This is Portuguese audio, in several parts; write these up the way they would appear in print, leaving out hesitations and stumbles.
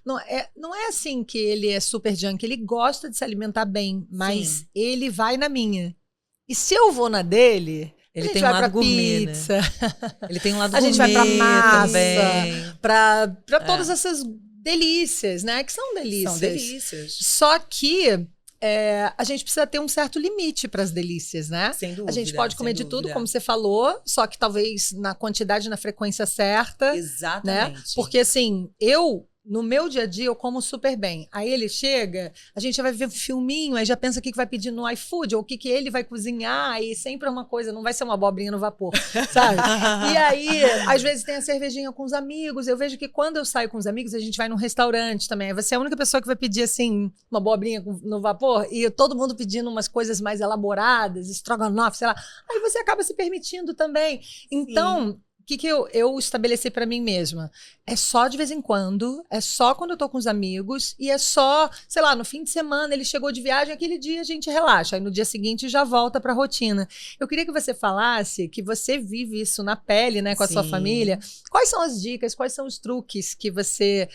não é assim que ele é super junk, ele gosta de se alimentar bem, mas Sim. ele vai na minha. E se eu vou na dele, Ele a gente tem vai um lado pra gourmet, né? pizza, Ele tem um lado a gente vai pra gourmet massa, também. pra todas essas delícias, né? Que são delícias. São delícias. Só que a gente precisa ter um certo limite para as delícias, né? Sem dúvida. A gente pode comer sem de tudo, dúvida. como você falou, só que talvez na quantidade e na frequência certa, né? Exatamente. Porque assim, no meu dia a dia, eu como super bem. Aí ele chega, a gente já vai ver um filminho, aí já pensa o que vai pedir no iFood, ou o que ele vai cozinhar, e sempre é uma coisa, não vai ser uma abobrinha no vapor, sabe? E aí, às vezes tem a cervejinha com os amigos, eu vejo que quando eu saio com os amigos, a gente vai num restaurante também, você é a única pessoa que vai pedir, assim, uma abobrinha no vapor, e todo mundo pedindo umas coisas mais elaboradas, estrogonofe, sei lá. Aí você acaba se permitindo também. Então... O que eu estabeleci pra mim mesma? É só de vez em quando, é só quando eu tô com os amigos, e é só, sei lá, no fim de semana ele chegou de viagem, aquele dia a gente relaxa, aí no dia seguinte já volta pra rotina. Eu queria que você falasse que você vive isso na pele, né, com a sua família. Quais são as dicas, quais são os truques que você,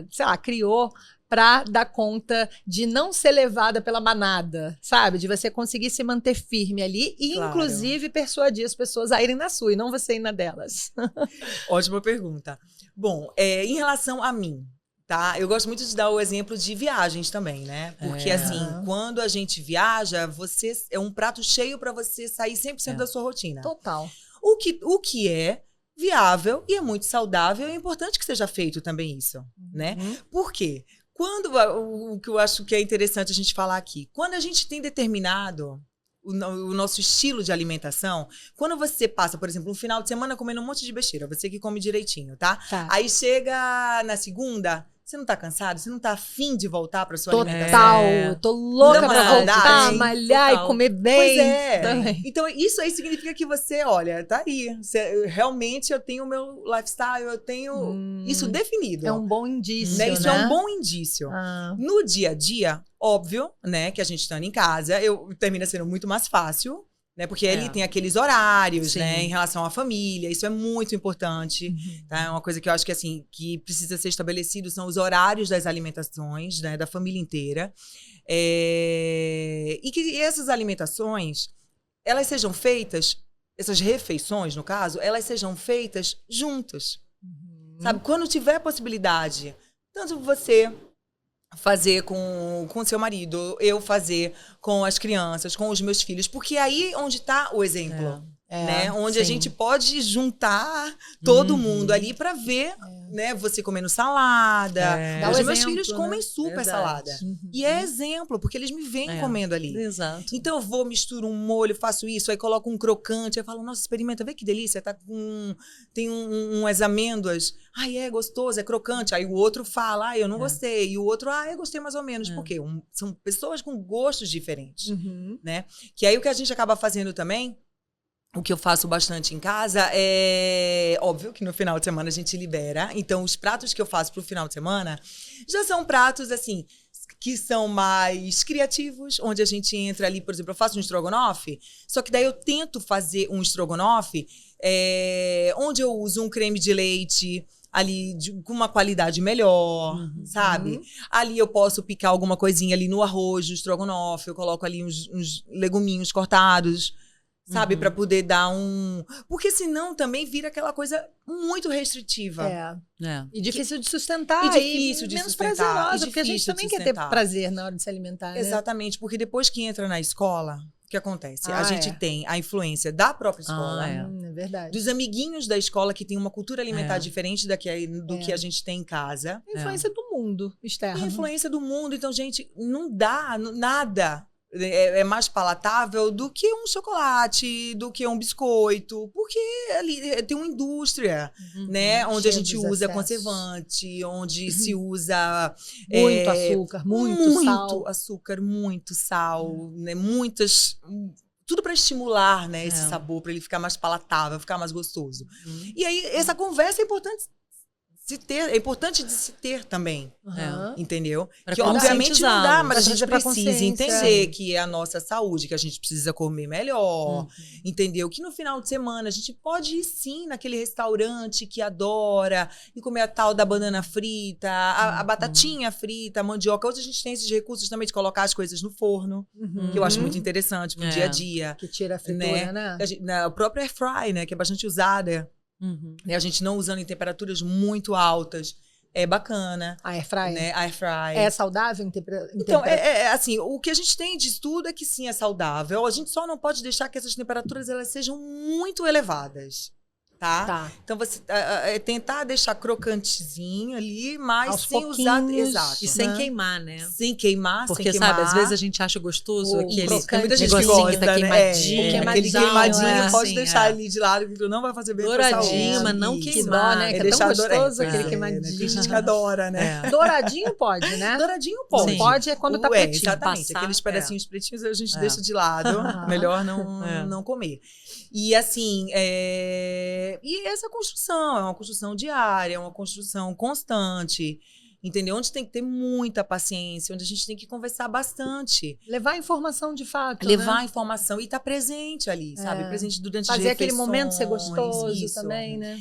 sei lá, criou para dar conta de não ser levada pela manada, sabe? De você conseguir se manter firme ali e, inclusive, persuadir as pessoas a irem na sua e não você ir na delas. Ótima pergunta. Bom, em relação a mim, tá? Eu gosto muito de dar o exemplo de viagens também, né? Porque, assim, quando a gente viaja, é um prato cheio para você sair 100% da sua rotina. Total. O que é viável e é muito saudável, é importante que seja feito também isso, né? Por quê? O que eu acho que é interessante a gente falar aqui, quando a gente tem determinado o nosso estilo de alimentação, quando você passa, por exemplo, um final de semana comendo um monte de besteira, você que come direitinho, tá? Aí chega na segunda, você não tá cansado? Você não tá afim de voltar pra sua alimentação? Total, eu tô louca pra voltar, malhar e comer bem. Pois é. Também. Então, isso aí significa que você, olha, tá aí. Realmente eu tenho o meu lifestyle, eu tenho isso definido. É um bom indício, né? Isso né? é um bom indício. No dia a dia, óbvio, né, que a gente estando em casa, termina sendo muito mais fácil, né? Porque ele tem aqueles horários, né, em relação à família. Isso é muito importante, tá? É uma coisa que eu acho que, assim, que precisa ser estabelecido são os horários das alimentações, né, da família inteira. E que essas alimentações, elas sejam feitas, essas refeições, no caso, elas sejam feitas juntas. Sabe? Quando tiver possibilidade, tanto você fazer com seu marido, eu fazer com as crianças, com os meus filhos, porque aí onde está o exemplo, né? Onde a gente pode juntar todo mundo ali para ver, né? Você comendo salada, os meus filhos comem super salada. E é exemplo, porque eles me veem comendo ali. Exato. Então eu vou, misturo um molho, faço isso, aí coloco um crocante, aí falo, nossa, experimenta, vê que delícia, tem umas amêndoas, ai, é gostoso, é crocante. Aí o outro fala, eu não gostei. E o outro, eu gostei mais ou menos. Por quê? São pessoas com gostos diferentes, né? Que aí o que a gente acaba fazendo também, o que eu faço bastante em casa é... Óbvio que no final de semana a gente libera. Então, os pratos que eu faço pro final de semana já são pratos, assim, que são mais criativos, onde a gente entra ali, por exemplo, eu faço um estrogonofe, só que daí eu tento fazer um estrogonofe onde eu uso um creme de leite ali com uma qualidade melhor, sabe? Ali eu posso picar alguma coisinha ali no arroz do estrogonofe, eu coloco ali uns leguminhos cortados, sabe? Pra poder dar Porque senão também vira aquela coisa muito restritiva. E difícil de sustentar. E difícil de menos sustentar. prazerosa, porque a gente também quer ter prazer na hora de se alimentar, né? Exatamente, porque depois que entra na escola, o que acontece? A gente tem a influência da própria escola, É verdade. dos amiguinhos da escola que tem uma cultura alimentar diferente do que a gente tem em casa. A influência do mundo externo. E a influência do mundo. Então, gente, não dá nada. É mais palatável do que um chocolate, do que um biscoito, porque ali tem uma indústria, né? Onde a gente usa conservante, onde se usa muito açúcar, muito açúcar, muito sal, né? Tudo para estimular, né, esse sabor, para ele ficar mais palatável, ficar mais gostoso. E aí, essa conversa é importante é importante de se ter também. Aham. Entendeu? Pra Que obviamente não dá, conscientizá-los. mas a Pra gente trazer pra precisa consciência. entender que é a nossa saúde, que a gente precisa comer melhor, Uhum. entendeu? Que no final de semana a gente pode ir sim naquele restaurante que adora e comer a tal da banana frita, a batatinha frita, a mandioca. Hoje a gente tem esses recursos também de colocar as coisas no forno, que eu acho muito interessante pro É. dia a dia. Que tira a fritura, né? A própria air fry, né, que é bastante usada, Uhum. né, a gente não usando em temperaturas muito altas, é bacana, A airfryer. né, a air fry. É saudável em Então, assim, o que a gente tem de estudo é que sim, é saudável. A gente só não pode deixar que essas temperaturas elas sejam muito elevadas, tá? Tá. Então, você é tentar deixar crocantezinho ali, mas Aos sem usar... pouquinhos. Exato. E sem Né? queimar, né? Sem queimar, Porque, sem queimar. sabe, às vezes a gente acha gostoso O aquele crocante. Tem muita gente que negocinho gosta, que tá né? queimadinho. Aquele Queimadinho, queimadinho, pode assim, deixar ali de lado, que não vai fazer bem pra Douradinho, saúde. mas não Isso. Que queimar. dó, né? Que é tão deixar gostoso aquele né? queimadinho. Tem gente que adora, né? É. Douradinho pode, né? Douradinho Não pode. Sim. pode é quando tá pretinho. Exatamente. Passar, Aqueles pedacinhos pretinhos a gente É. deixa de lado. Aham. Melhor É. não comer. E assim, e essa construção é uma construção diária, é uma construção constante. Entendeu? Onde tem que ter muita paciência, onde a gente tem que conversar bastante. Levar informação de fato. Levar a né? informação e estar presente ali, sabe? Presente durante as Fazer aquele refeições, momento ser gostoso isso. também, né?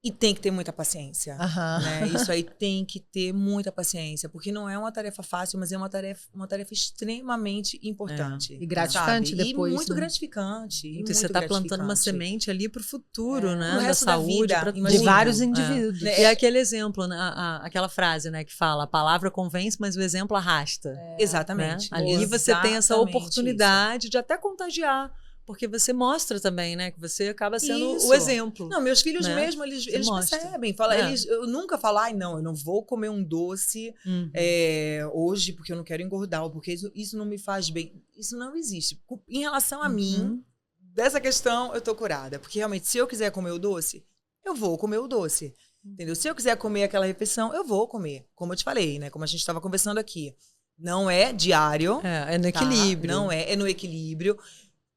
E tem que ter muita paciência. Aham. Né? Isso aí tem que ter muita paciência, porque não é uma tarefa fácil, mas é uma tarefa extremamente importante. E gratificante sabe? depois, E muito né? gratificante. E Então, você muito tá plantando uma gratificante. semente ali pro futuro, né? Pro Da resto da saúde, vida, pra imagina. De vários É. indivíduos. Né? E é aquele exemplo, né? Aquela frase, né, que fala: a palavra convence, mas o exemplo arrasta. né? Exatamente. Ali você tem essa Exatamente oportunidade de até contagiar, porque você mostra também, né, que você acaba sendo Isso. o exemplo. Não, meus filhos Né? mesmo, eles mostra. percebem. É. Eu nunca falo, ai, não, eu não vou comer um doce Uhum. hoje porque eu não quero engordar, ou porque isso não me faz bem. Isso não existe. Em relação a mim, dessa questão, eu tô curada. Porque realmente, se eu quiser comer o doce, eu vou comer o doce. Entendeu? Se eu quiser comer aquela refeição, eu vou comer. Como eu te falei, né? Como a gente estava conversando aqui. Não é diário. É no tá? equilíbrio. Não é no equilíbrio.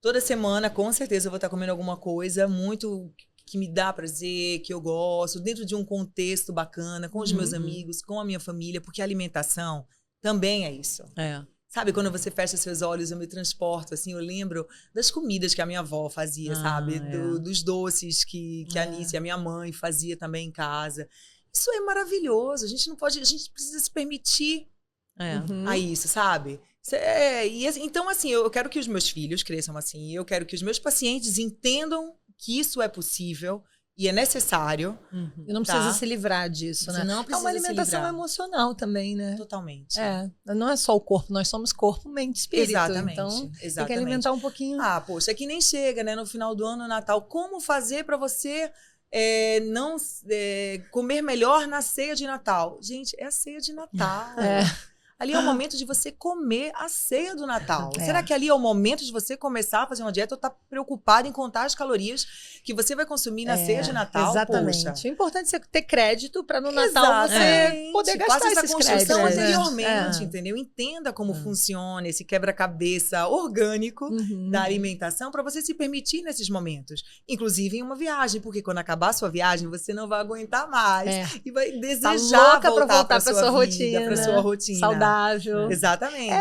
Toda semana, com certeza, eu vou estar comendo alguma coisa muito que me dá prazer, que eu gosto, dentro de um contexto bacana, com os meus amigos, com a minha família, porque a alimentação também é isso. É. Sabe, quando você fecha seus olhos, eu me transporto, assim, eu lembro das comidas que a minha avó fazia, sabe? Dos doces que a Alice, a minha mãe, fazia também em casa. Isso é maravilhoso, a gente precisa se permitir É. a isso, sabe? Então, assim, eu quero que os meus filhos cresçam assim, eu quero que os meus pacientes entendam que isso é possível e é necessário. E não precisa se livrar disso, Você né? não É precisa uma se alimentação livrar. emocional também, né? Totalmente. Não é só o corpo, nós somos corpo, mente e espírito. Exatamente. Então, tem Exatamente. que alimentar um pouquinho. Ah, poxa, é que nem chega, né? No final do ano, Natal. Como fazer para você não comer melhor na ceia de Natal? Gente, é a ceia de Natal. Ali é o momento de você comer a ceia do Natal. Será que ali é o momento de você começar a fazer uma dieta ou tá preocupado em contar as calorias que você vai consumir na ceia de Natal? Exatamente. Poxa. O importante é você ter crédito para no Natal você Exatamente. poder gastar Faça essa esses construção créditos. anteriormente, entendeu? Entenda como funciona esse quebra-cabeça orgânico da alimentação para você se permitir nesses momentos. Inclusive em uma viagem, porque quando acabar a sua viagem, você não vai aguentar mais e vai desejar louca pra voltar pra pra sua sua vida, rotina. pra sua rotina. Saudável. Exatamente.